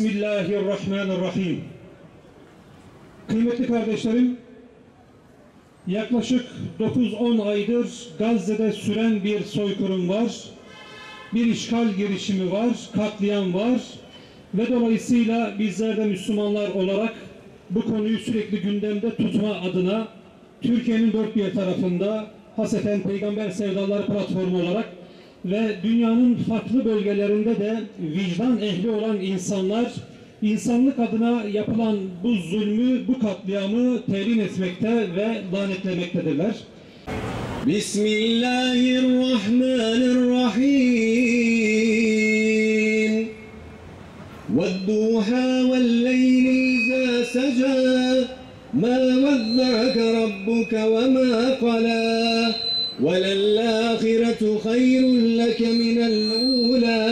Bismillahirrahmanirrahim. Kıymetli kardeşlerim, yaklaşık 9-10 aydır Gazze'de süren bir soykırım var, bir işgal girişimi var, katliam var ve dolayısıyla bizler de Müslümanlar olarak bu konuyu sürekli gündemde tutma adına Türkiye'nin dört bir tarafında haseten Peygamber Sevdaları platformu olarak ve dünyanın farklı bölgelerinde de vicdan ehli olan insanlar insanlık adına yapılan bu zulmü, bu katliamı telin etmekte ve lanetlemektedirler. Bismillahirrahmanirrahim. وَالضُّحَى وَاللَّيْلِ إِذَا سَجَى مَا وَدَّعَكَ رَبُّكَ وَمَا قَلَى وَلَلْآخِرَةُ خَيْرٌ لَكَ مِنَ الْأُولَى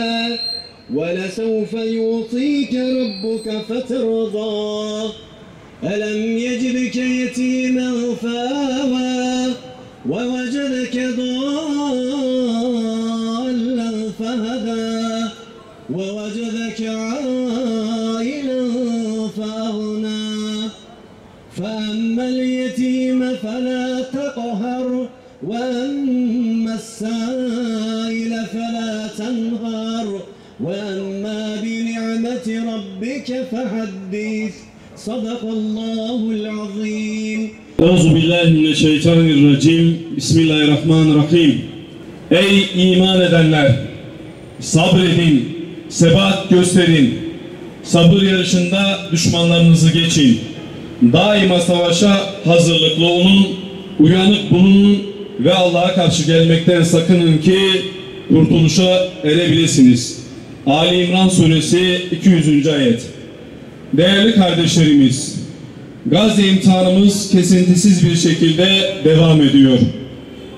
وَلَسَوْفَ يُعْطِيكَ رَبُّكَ فَتَرْضَى أَلَمْ يَجِدْكَ يَتِيمًا فَآوَى وَوَجَدَكَ ضَالًّا فَهَدَى وَوَجَدَكَ عَائِلًا فَأَغْنَى فَأَمَّا الْيَتِيمَ فَلَا تَقْهَرْ وَأَمَّا السَّائِلَ فَلَا تَنْهَرْ وَأَمَّا بِنِعْمَةِ رَبِّكَ فَحَدِّثْ صَدَقَ اللّٰهُ الْعَظِيمُ. Euzubillahimineşşeytanirracim. Bismillahirrahmanirrahim. Ey iman edenler! Sabredin, sebat gösterin. Sabır yarışında düşmanlarınızı geçin. Daima savaşa hazırlıklı olun, uyanık bulunun ve Allah'a karşı gelmekten sakının ki kurtuluşa erebilirsiniz. Ali İmran Suresi 200. ayet. Değerli kardeşlerimiz, Gazze imtihanımız kesintisiz bir şekilde devam ediyor.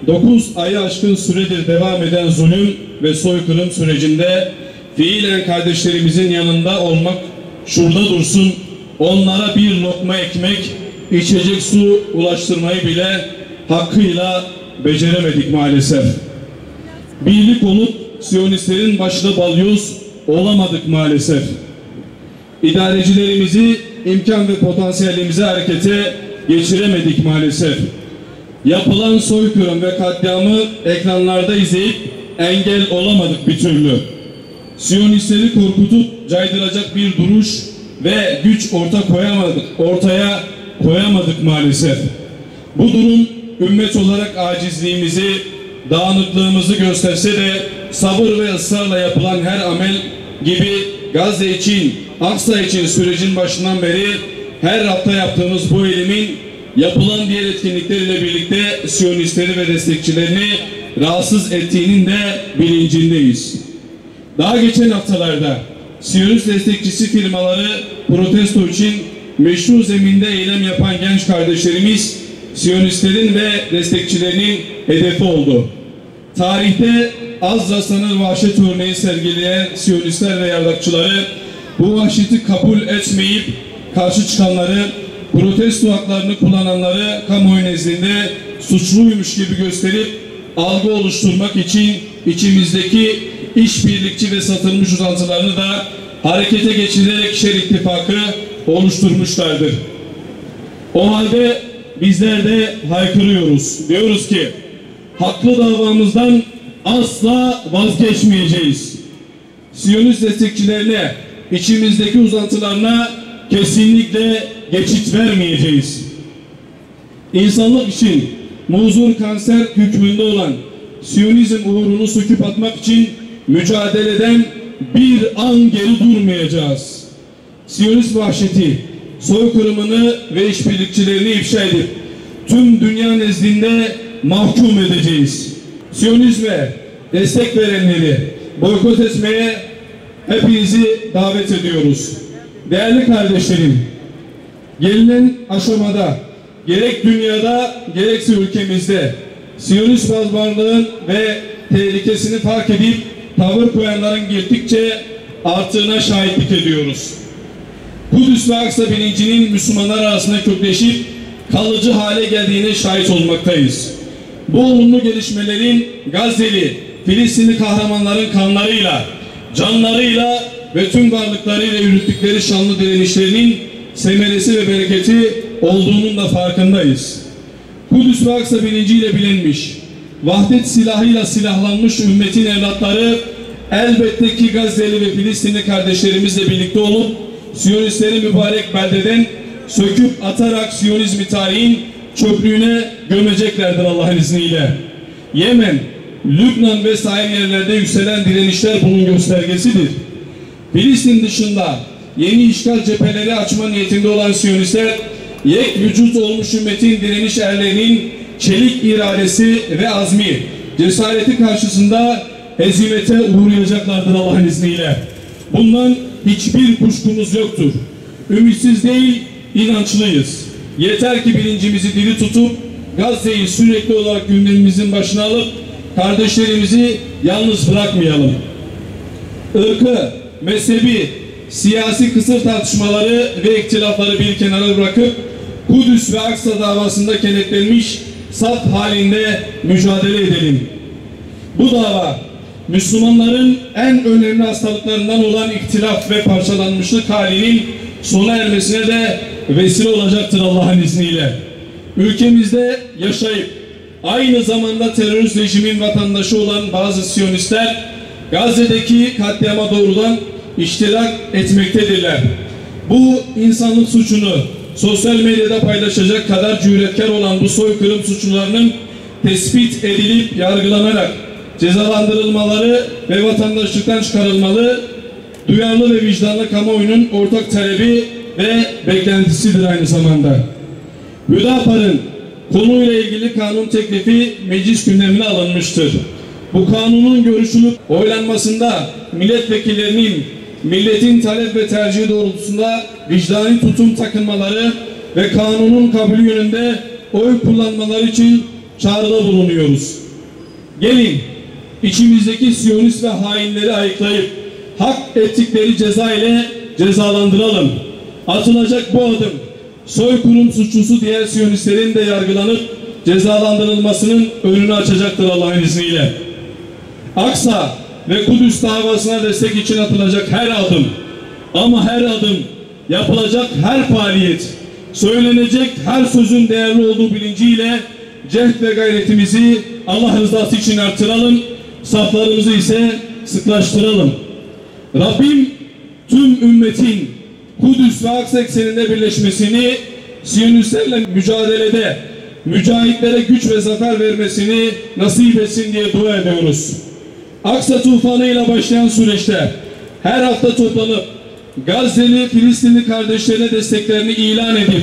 9 ayı aşkın süredir devam eden zulüm ve soykırım sürecinde fiilen kardeşlerimizin yanında olmak, şurada dursun, onlara bir lokma ekmek, içecek su ulaştırmayı bile hakkıyla beceremedik maalesef. Birlik olup Siyonistlerin başına balyoz olamadık maalesef. İdarecilerimizi imkan ve potansiyelimizi harekete geçiremedik maalesef. Yapılan soykırım ve katliamı ekranlarda izleyip engel olamadık bir türlü. Siyonistleri korkutup caydıracak bir duruş ve güç ortaya koyamadık maalesef. Bu durum ümmet olarak acizliğimizi, dağınıklığımızı gösterse de sabır ve ısrarla yapılan her amel gibi Gazze için, Aksa için sürecin başından beri her hafta yaptığımız bu eylemin yapılan diğer etkinlikleriyle birlikte Siyonistleri ve destekçilerini rahatsız ettiğinin de bilincindeyiz. Daha geçen haftalarda Siyonist destekçisi firmaları protesto için meşru zeminde eylem yapan genç kardeşlerimiz Siyonistlerin ve destekçilerinin hedefi oldu. Tarihte az rastlanır vahşet örneği sergileyen Siyonistler ve yardakçıları bu vahşeti kabul etmeyip karşı çıkanları, protesto haklarını kullananları kamuoyu nezdinde suçluymuş gibi gösterip algı oluşturmak için içimizdeki işbirlikçi ve satılmış uzantılarını da harekete geçirerek şer ittifakı oluşturmuşlardır. O halde bizler de haykırıyoruz. Diyoruz ki haklı davamızdan asla vazgeçmeyeceğiz. Siyonist destekçilerine, içimizdeki uzantılarına kesinlikle geçit vermeyeceğiz. İnsanlık için muzur kanser hükmünde olan Siyonizm uğrunu söküp atmak için mücadeleden bir an geri durmayacağız. Siyonist vahşeti, soykırımını ve işbirlikçilerini ifşa edip tüm dünya nezdinde mahkum edeceğiz. Siyonizme destek verenleri boykot etmeye hepinizi davet ediyoruz. Değerli kardeşlerim, gelinen aşamada gerek dünyada gerekse ülkemizde Siyonist barbarlığın ve tehlikesini fark edip tavır koyanların gittikçe arttığına şahitlik ediyoruz. Kudüs ve Aksa bilincinin Müslümanlar arasında kökleşip kalıcı hale geldiğine şahit olmaktayız. Bu olumlu gelişmelerin Gazze'li, Filistinli kahramanların kanlarıyla, canlarıyla ve tüm varlıklarıyla yürüttükleri şanlı direnişlerinin semeresi ve bereketi olduğunun da farkındayız. Kudüs ve Aksa bilinciyle bilinmiş, vahdet silahıyla silahlanmış ümmetin evlatları elbette ki Gazze'li ve Filistinli kardeşlerimizle birlikte olup Siyonistleri mübarek beldeden söküp atarak Siyonizmi tarihin çöplüğüne gömeceklerdir Allah'ın izniyle. Yemen, Lübnan ve sair yerlerde yükselen direnişler bunun göstergesidir. Filistin dışında yeni işgal cepheleri açma niyetinde olan Siyonistler, yek vücut olmuş ümmetin direniş erlerinin çelik iradesi ve azmi, cesareti karşısında hezimete uğrayacaklardır Allah'ın izniyle. Bundan hiçbir kuşkumuz yoktur. Ümitsiz değil, inançlıyız. Yeter ki bilincimizi diri tutup Gazze'yi sürekli olarak gündemimizin başına alıp kardeşlerimizi yalnız bırakmayalım. Irkı, mezhebi, siyasi kısır tartışmaları ve ihtilafları bir kenara bırakıp Kudüs ve Aksa davasında kenetlenmiş saf halinde mücadele edelim. Bu dava Müslümanların en önemli hastalıklarından olan ihtilaf ve parçalanmışlık halinin sona ermesine de vesile olacaktır Allah'ın izniyle. Ülkemizde yaşayıp aynı zamanda terörist rejimin vatandaşı olan bazı Siyonistler Gazze'deki katliama doğrudan iştirak etmektedirler. Bu insanlık suçunu sosyal medyada paylaşacak kadar cüretkar olan bu soykırım suçlularının tespit edilip yargılanarak cezalandırılmaları ve vatandaşlıktan çıkarılmalı, duyarlı ve vicdanlı kamuoyunun ortak talebi ve beklentisidir aynı zamanda. Hüdapar'ın konuyla ilgili kanun teklifi meclis gündemine alınmıştır. Bu kanunun görüşülüp oylanmasında milletvekillerinin milletin talep ve tercihi doğrultusunda vicdani tutum takınmaları ve kanunun kabulü yönünde oy kullanmaları için çağrıda bulunuyoruz. Gelin içimizdeki Siyonist ve hainleri ayıklayıp hak ettikleri ceza ile cezalandıralım. Atılacak bu adım soykırım suçlusu diğer Siyonistlerin de yargılanıp cezalandırılmasının önünü açacaktır Allah'ın izniyle. Aksa ve Kudüs davasına destek için atılacak her adım, ama her adım, yapılacak her faaliyet, söylenecek her sözün değerli olduğu bilinciyle cehd ve gayretimizi Allah rızası için artıralım, saflarımızı ise sıklaştıralım. Rabbim tüm ümmetin Kudüs ve Aksa ekseninde birleşmesini, Siyonistlerle mücadelede mücahitlere güç ve zafer vermesini nasip etsin diye dua ediyoruz. Aksa tufanıyla başlayan süreçte her hafta toplanıp Gazze'li Filistinli kardeşlerine desteklerini ilan edip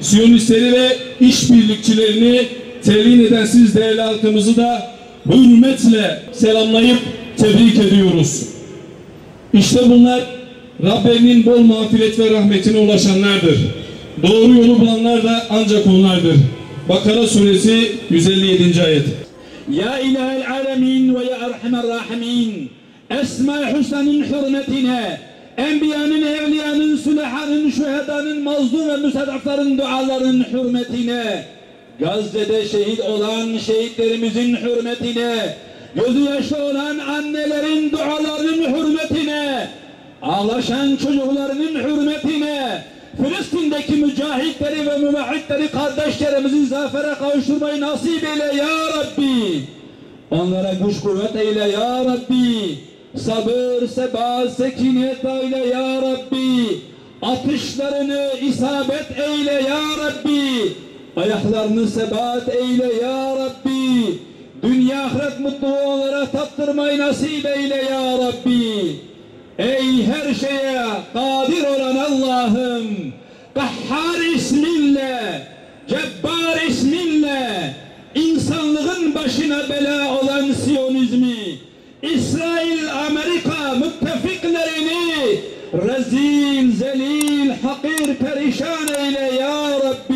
Siyonistleri ve işbirlikçilerini telin eden siz değerli halkımızı da hürmetle selamlayıp tebrik ediyoruz. İşte bunlar Rablerinin bol mağfiret ve rahmetine ulaşanlardır. Doğru yolu bulanlar da ancak onlardır. Bakara suresi 157. ayet. Ya ilahel alemin ve ya erhamer rahimin, Esma-i Hüsna'nın hürmetine, Enbiyanın, Evliyanın, Sülehanın, Şühedanın, mazlum ve müstedafların dualarının hürmetine, Gazze'de şehit olan şehitlerimizin hürmetine, gözü yaşlı olan annelerin dualarının hürmetine, ağlaşan çocuklarının hürmetine, Filistin'deki mücahitleri ve müvahhidleri kardeşlerimizi zafere kavuşturmayı nasip eyle ya Rabbi. Onlara güç kuvvet eyle ya Rabbi. Sabır, sebat, sekinet eyle ya Rabbi. Atışlarını isabet eyle ya Rabbi. Ayaklarını sebat eyle ya Rabbi. Dünya ahiret mutluluğu onlara tattırmayı nasip eyle ya Rabbi. Ey her şeye kadir olan Allah'ım, Kahhar isminle, Cebbar isminle, insanlığın başına bela olan Siyonizmi, İsrail, Amerika müttefiklerini rezil, zelil, hakir, perişan eyle ya Rabbi.